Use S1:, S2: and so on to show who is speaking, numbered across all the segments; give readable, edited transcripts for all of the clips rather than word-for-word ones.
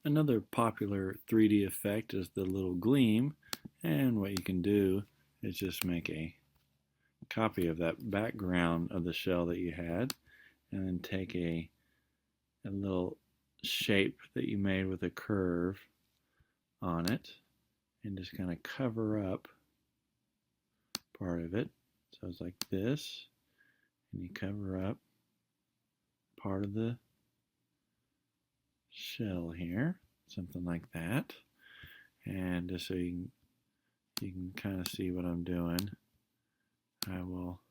S1: Another popular 3D effect is the little gleam, and what you can do is just make a copy of that background of the shell that you had, and then take a little shape that you made with a curve on it, and just kind of cover up part of it. So it's like this, and you cover up part of the shell here, something like that. And just so you can kind of see what I'm doing, I will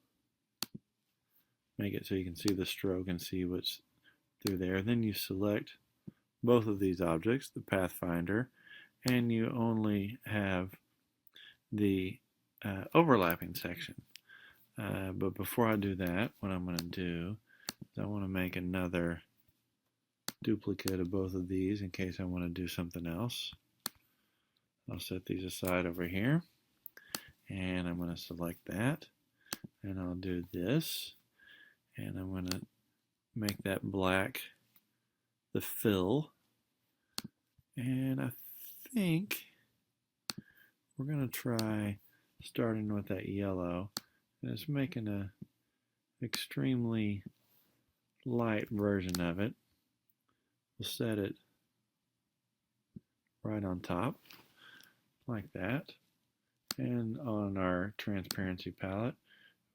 S1: make it so you can see the stroke and see what's through there. Then you select both of these objects, the Pathfinder, and you only have the overlapping section. But before I do that, what I'm going to do is I want to make another duplicate of both of these in case I want to do something else. I'll set these aside over here, and I'm going to select that, and I'll do this, and I'm going to make that black the fill, and I think we're going to try starting with that yellow, and it's making a extremely light version of it. We'll set it right on top like that, and on our transparency palette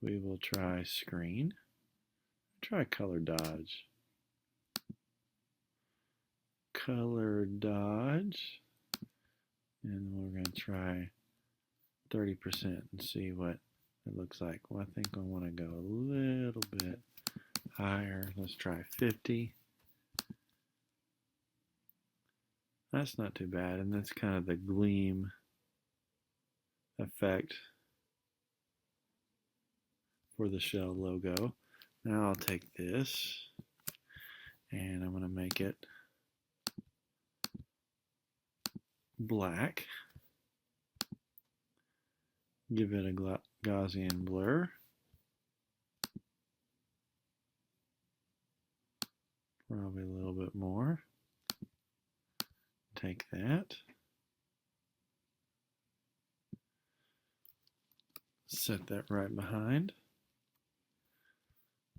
S1: we will try screen, try color dodge, and we're going to try 30% and see what it looks like. Well, I think I want to go a little bit higher. Let's try 50. That's not too bad, and that's kind of the gleam effect for the shell logo. Now I'll take this and I'm going to make it black, give it a Gaussian blur, probably a little bit more. Take that, set that right behind,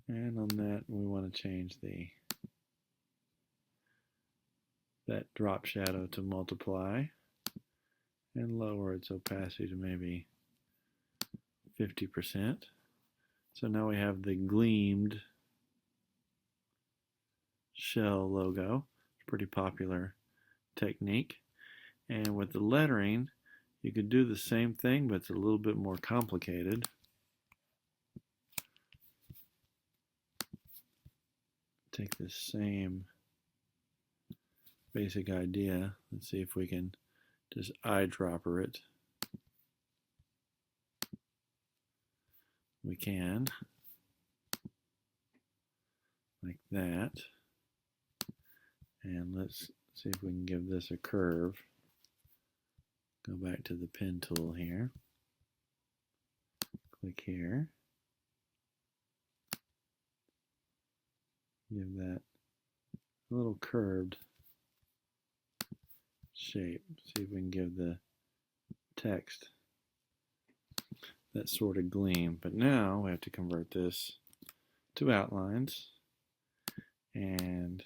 S1: and on that we want to change that drop shadow to multiply and lower its opacity to maybe 50%. So now we have the gleamed shell logo. Pretty popular technique. And with the lettering, you could do the same thing, but it's a little bit more complicated. Take this same basic idea. Let's see if we can just eyedropper it. We can, like that. And let's see if we can give this a curve. Go back to the pen tool here. Click here. Give that a little curved shape. See if we can give the text that sort of gleam. But now we have to convert this to outlines and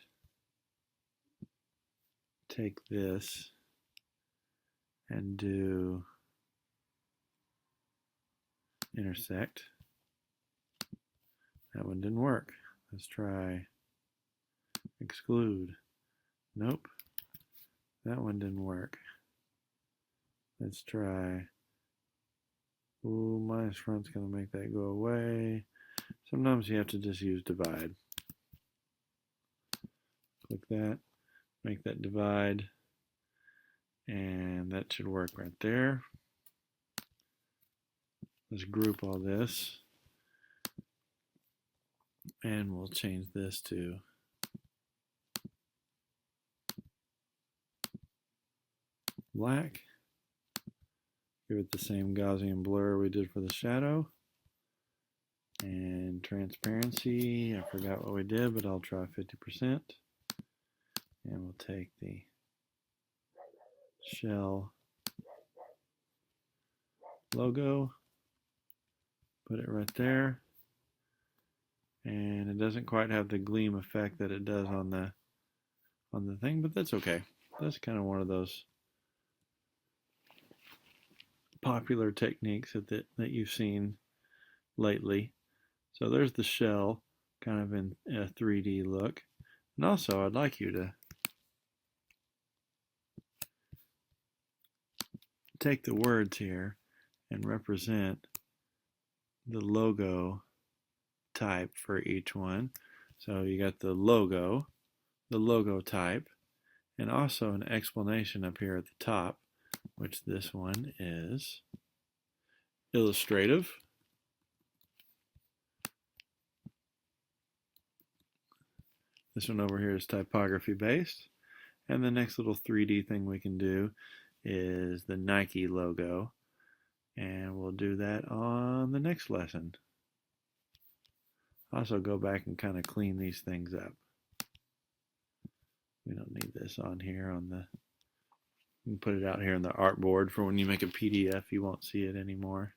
S1: take this and do intersect. That one didn't work. Let's try exclude. Nope. That one didn't work. Let's try, ooh, minus front's going to make that go away. Sometimes you have to just use divide. Click that, make that divide, and that should work right there. Let's group all this, and we'll change this to black. Give it the same Gaussian blur we did for the shadow. And transparency, I forgot what we did, but I'll try 50%. And we'll take the shell logo. Put it right there. And it doesn't quite have the gleam effect that it does on the thing, but that's okay. That's kind of one of those popular techniques that you've seen lately. So there's the shell kind of in a 3D look. And also I'd like you to take the words here and represent the logo type for each one. So you got the logo type, and also an explanation up here at the top, which this one is illustrative. This one over here is typography based. And the next little 3D thing we can do is the Nike logo. And we'll do that on the next lesson. Also go back and kind of clean these things up. We don't need this on here on the, you can put it out here on the artboard for when you make a PDF, you won't see it anymore.